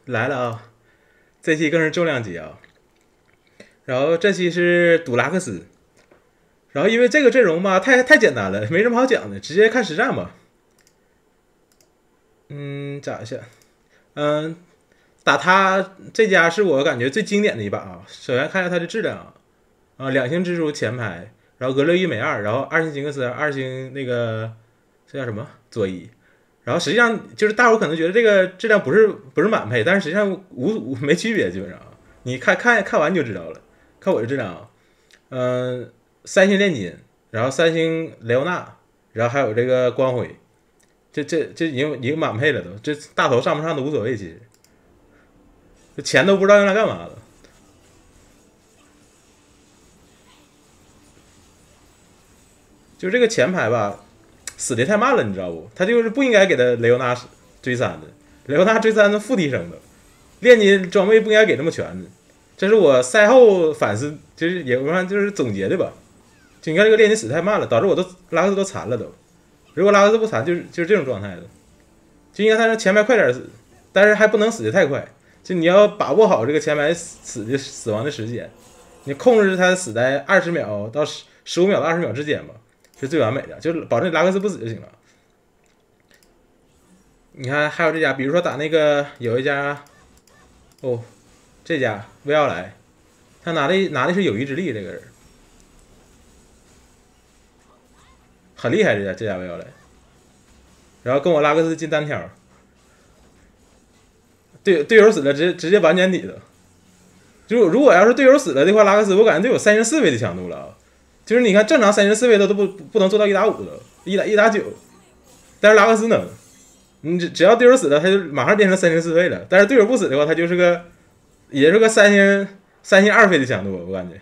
来了啊！这期更是重量级啊！然后这期是赌拉克斯，然后因为这个阵容吧，太简单了，没什么好讲的，直接看实战吧。咋一下？嗯，打他这家是我感觉最经典的一把啊。首先看一下它的质量两星蜘蛛前排，然后俄勒伊美二，然后二星吉克斯，二星那个这叫什么佐伊。然后实际上就是大伙可能觉得这个质量不是满配，但是实际上没区别，基本上你看完就知道了。看我的质量三星炼金，然后三星雷欧娜，然后还有这个光辉，这已经满配了都，这大头上不上都无所谓，其实这钱都不知道用来干嘛了。就这个前排吧，死的太慢了，你知道不？他就是不应该给他雷欧娜追三的，雷欧娜追三的负提升的，炼金装备不应该给这么全的。这是我赛后反思，就是也不算就是总结的吧。就你看这个炼金死太慢了，导致我都拉克斯都残了都。如果拉克斯不残，就是这种状态的。就应该他让前排快点死，但是还不能死的太快。就你要把握好这个前排死亡的时间，你控制他死在20秒到15秒到20秒之间吧，是最完美的，就是保证拉克斯不死就行了。你看还有这家，比如说打那个有一家，这家威奥莱，他拿的是友谊之力，这个人很厉害，这家威奥莱。然后跟我拉克斯进单挑，队友死了直接完全抵的。如果要是队友死了的话，拉克斯我感觉都有3星4位的强度了啊。就是你看正常3星4位都不能做到1打5的，1打9，但是拉克斯能。你只要队友死了，他就马上变成3星4位了。但是队友不死的话，他就是个也是个三星2费的强度，我感觉。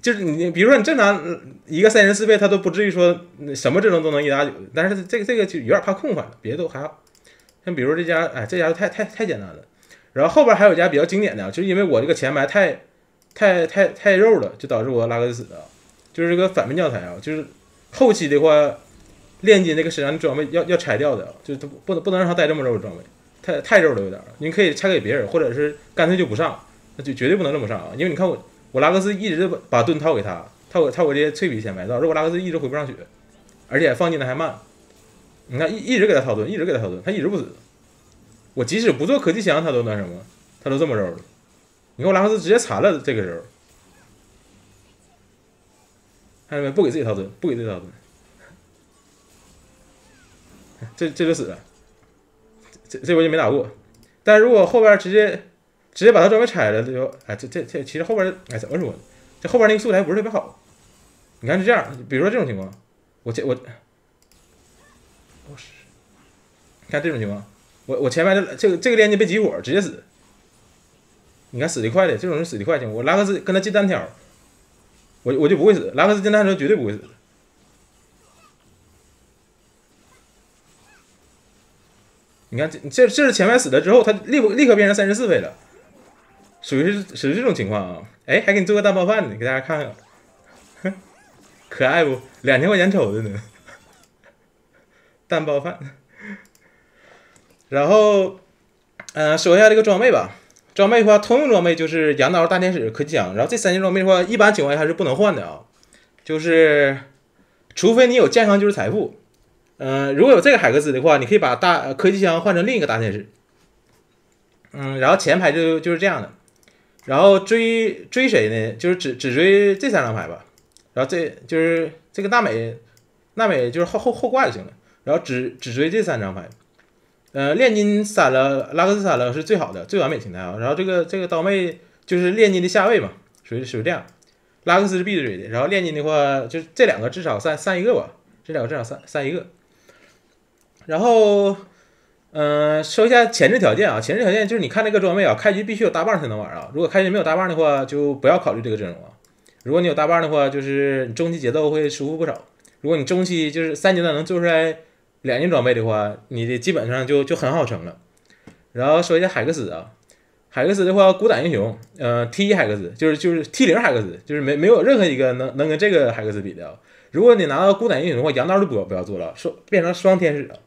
就是你比如说你正常一个3星4费，他都不至于说什么阵容都能1打9，但是这个就有点怕空翻了，别的都还好。像比如这家，这家太简单了。然后后边还有一家比较经典的，就是因为我这个前排太肉了，就导致我拉克斯死了。就是这个反面教材啊，就是后期的话，炼金那个身上的装备要拆掉的，就是不能让他带这么肉的装备，太肉了有点。您可以拆给别人，或者是干脆就不上，那就绝对不能这么上啊！因为你看我拉克斯一直把盾套给他，套我这些脆皮前排，导致我拉克斯一直回不上血，而且放进的还慢。你看一直给他套盾，他一直不死。我即使不做科技枪，他都那什么，他都这么肉了。你看我拉克斯直接残了，这个时候，看见没？不给自己套盾，这就死了。这我就没打过。但是如果后边直接把他装备拆了，就这其实后边怎么说呢？这后边那个素材不是特别好。你看是这样，比如说这种情况，看这种情况，我前面这个链接被集火，直接死。你看死得快的，这种是死得快情况。我拉克斯跟他进单挑，我就不会死。拉克斯进单挑绝对不会死。你看这是前面死了之后，他立刻变成3星4费了，属于这种情况啊。还给你做个蛋包饭呢，给大家看看，可爱不？2000块钱抽的呢，蛋包饭。然后，说一下这个装备吧。装备的话，通用装备就是羊刀、大天使、科技枪。然后这3件装备的话，一般情况下是不能换的啊，就是除非你有健康就是财富。如果有这个海克斯的话，你可以把科技枪换成另一个大天使。然后前排就是这样的。然后追谁呢？就是只追这3张牌吧。然后这就是这个娜美就是后挂就行了。然后只追这3张牌。炼金闪了，拉克斯闪了是最好的最完美形态啊。然后这个刀妹就是炼金的下位嘛，属于这样。拉克斯是必追的，然后炼金的话，就这两个至少散一个吧，这两个至少散一个。然后，说一下前置条件啊，前置条件就是你看这个装备啊，开局必须有大棒才能玩啊。如果开局没有大棒的话，就不要考虑这个阵容啊。如果你有大棒的话，就是你中期节奏会舒服不少。如果你中期就是3阶段能做出来2件装备的话，你的基本上就很好成了。然后说一下海克斯啊，海克斯的话，孤胆英雄，T1海克斯就是 T0海克斯，就是没有任何一个能跟这个海克斯比的啊。如果你拿到孤胆英雄的话，羊刀就不要做了，变成双天使了，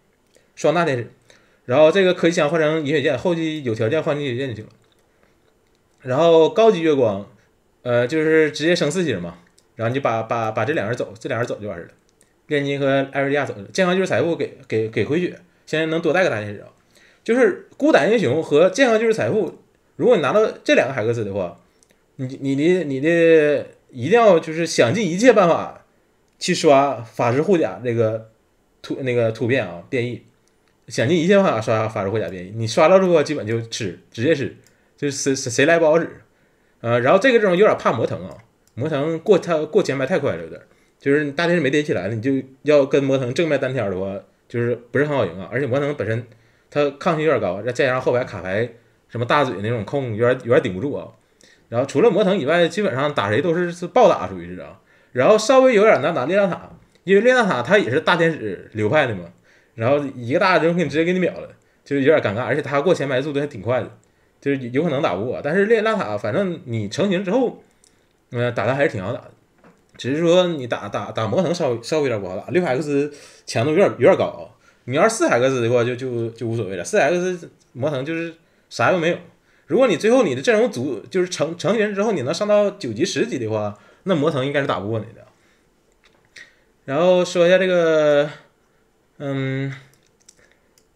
双大天使。然后这个科技枪换成饮水剑，后期有条件换饮水剑就行了。然后高级月光，就是直接升4星嘛，然后你就把这两人走，这两人走就完事了。炼金和艾瑞利亚走了，健康就是财富给回血，现在能多带个大天使啊。就是孤胆英雄和健康就是财富，如果你拿到这两个海克斯的话，你的一定要就是想尽一切办法去刷法师护甲这个突变啊变异，想尽一切办法刷法师护甲变异，你刷到之后基本就直接吃，就是谁来不好使。然后这个阵容有点怕魔腾啊，魔腾过前排太快了有点，就是大天使没叠起来了，你就要跟魔腾正面单挑的话，就是不是很好赢啊。而且魔腾本身它抗性有点高，再加上后排卡牌什么大嘴那种控有点顶不住啊。然后除了魔腾以外，基本上打谁都是暴打，属于是啊。然后稍微有点难打列纳塔，因为列纳塔他也是大天使流派的嘛，然后一个大人直接给你秒了，就是有点尴尬。而且他过前排速度还挺快的，就是有可能打不过。但是列纳塔反正你成型之后，打他还是挺好打的，只是说你打魔腾稍微有点不好打，6海克斯强度有点高啊。你要是4海克斯的话就无所谓了，4海克斯魔腾就是啥都没有。如果你最后你的阵容组就是成型之后你能上到9级10级的话，那魔腾应该是打不过你的。然后说一下这个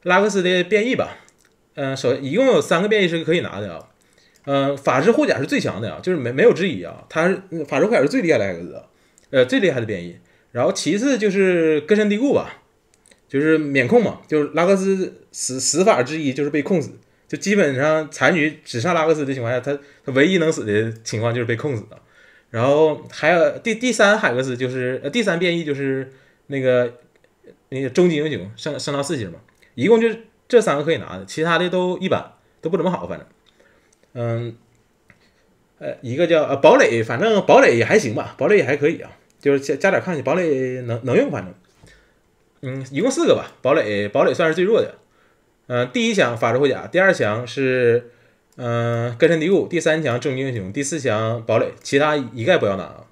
拉克斯的变异吧。一共有3个变异是可以拿的啊。法师护甲是最强的啊，就是没有之一啊，他是法师护甲是最厉害的海克斯，最厉害的变异。然后其次就是根深蒂固吧，就是免控嘛，就是拉克斯死法之一就是被控死。就基本上残局只上拉克斯的情况下，他唯一能死的情况就是被控死的。然后还有第3海克斯就是第3变异就是那个终极英雄升到4星嘛，一共就这3个可以拿的，其他的都一般，都不怎么好，反正一个叫堡垒，反正堡垒也还行吧，堡垒也还可以啊，就是加点看去，堡垒能用，反正一共4个吧，堡垒算是最弱的。第1强法师护甲，第2强是根深蒂固，第3强正经英雄，第4强堡垒，其他一概不要拿啊。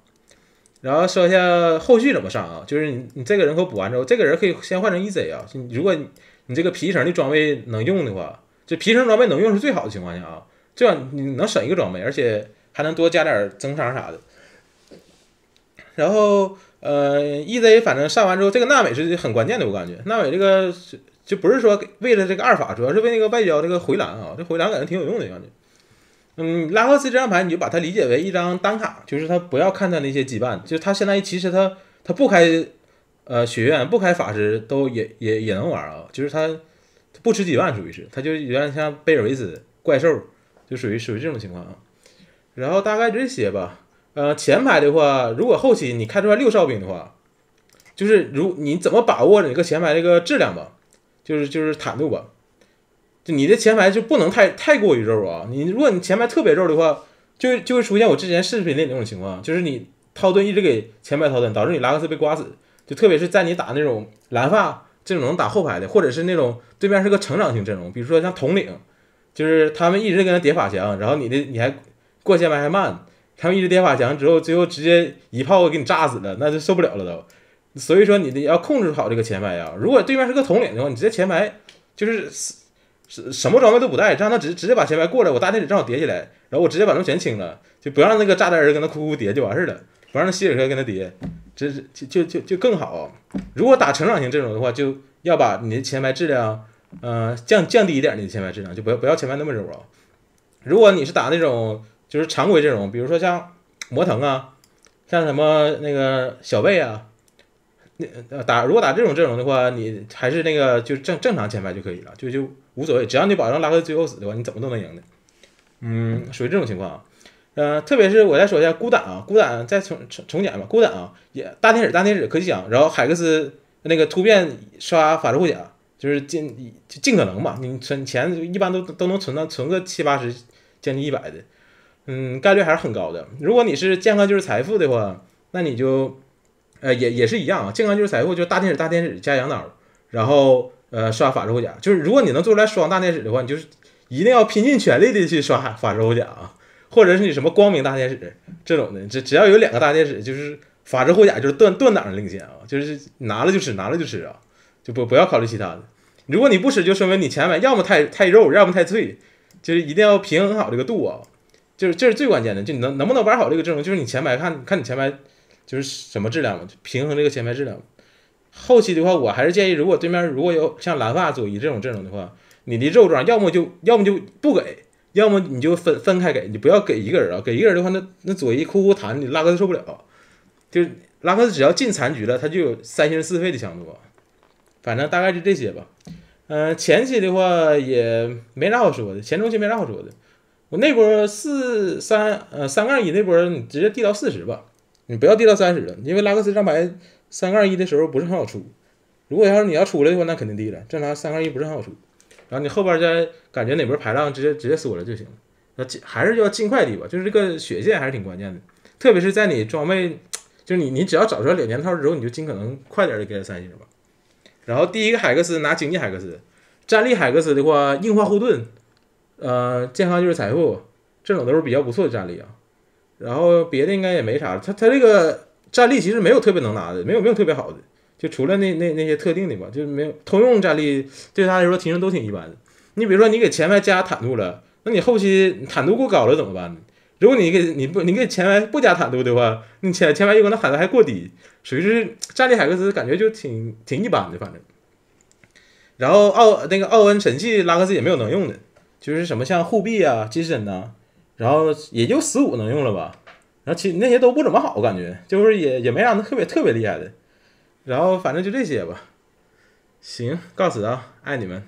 然后说一下后续怎么上啊，就是你这个人口补完之后，这个人可以先换成 EZ 啊。如果你这个皮层的装备能用的话，就皮层装备能用是最好的情况下啊，这样你能省一个装备，而且还能多加点增伤啥的。然后EZ 反正上完之后，这个娜美是很关键的，我感觉娜美这个就不是说为了这个2法，主要是为那个外交这个回蓝啊，这回蓝感觉挺有用的感觉。拉克斯这张牌你就把它理解为一张单卡，就是他不要看他那些羁绊，就他相当于其实他不开学院不开法师都也能玩啊，就是他不吃羁绊，属于是他就有点像贝尔维斯怪兽，就属于这种情况啊。然后大概这些吧。前排的话，如果后期你开出来6哨兵的话，就是你怎么把握这个前排这个质量吧，就是坦度吧。就你的前排就不能太过于肉啊！如果你前排特别肉的话，就会出现我之前视频里那种情况，就是你掏盾一直给前排掏盾，导致你拉克斯被刮死。就特别是在你打那种蓝发这种能打后排的，或者是那种对面是个成长型阵容，比如说像统领，就是他们一直跟他叠法强，然后你还过前排还慢，他们一直叠法强之后，最后直接一炮给你炸死了，那就受不了了都。所以说你要控制好这个前排啊！如果对面是个统领的话，你直接前排就是什么装备都不带，让他直接把前排过来，我大天使正好叠起来，然后我直接把他们全清了，就不让那个炸弹人跟他哭叠就完事了，不让希尔克跟他叠，这就更好。如果打成长型阵容的话，就要把你的前排质量降低一点，你的前排质量就不要前排那么肉啊。如果你是打那种就是常规阵容，比如说像魔腾啊，像什么那个小贝啊。如果打这种阵容的话，你还是那个就正常前排就可以了，就无所谓，只要你保证拉克最后死的话，你怎么都能赢的。属于这种情况。特别是我再说一下孤胆啊，孤胆再重讲吧，孤胆啊也大天使科技奖，然后海克斯那个突变刷法师护甲，就是尽可能吧，你存钱一般都能存个70-80，将近100的，概率还是很高的。如果你是健康就是财富的话，那你就。也是一样啊，健康就是财富，就是大天使加羊脑，然后刷法师护甲，就是如果你能做出来双大天使的话，你就是一定要拼尽全力的去刷法师护甲啊，或者是你什么光明大天使这种的，只要有2个大天使，就是法师护甲就是断档的领先啊，就是拿了就吃啊，就不要考虑其他的。如果你不吃，就说明你前排要么太肉，要么太脆，就是一定要平衡好这个度啊。就是这是最关键的，就你能不能玩好这个阵容，就是你前排看你前排就是什么质量嘛，平衡这个前排质量。后期的话，我还是建议，如果对面如果有像蓝发左一这种阵容的话，你的肉装要么就不给，要么你就分开给，你不要给一个人啊，给一个人的话，那左一呼弹，你拉克斯受不了。就是拉克斯只要进残局了，他就有3星4费的强度啊。反正大概就这些吧。前期的话也没啥好说的，前中期没啥好说的。我那波3-1那波你直接递到40吧，你不要递到30了，因为拉克斯上牌3-1的时候不是很好出。如果要是你要出来的话，那肯定低了。正常3-1不是很好出，然后你后边再感觉哪波排浪直接锁了就行了。还是要尽快低吧，就是这个血线还是挺关键的，特别是在你装备，就是你只要找出来2件套之后，你就尽可能快点的给他3星吧。然后第一个海克斯拿经济海克斯，战力海克斯的话，硬化护盾，健康就是财富，这种都是比较不错的战力啊。然后别的应该也没啥，他这个战力其实没有特别能拿的，没有特别好的，就除了那些特定的吧，就没有通用战力对他来说提升都挺一般的。你比如说你给前排加坦度了，那你后期坦度过高了怎么办呢？如果你给前排不加坦度的话，你前排有可能坦度还过低，属于是战力海克斯感觉就挺一般的，反正。然后奥恩神器拉克斯也没有能用的，就是什么像护臂啊、金身呐，然后也就15能用了吧。然后其那些都不怎么好，感觉就是也没啥特别厉害的。然后反正就这些吧。行，告辞啊，爱你们。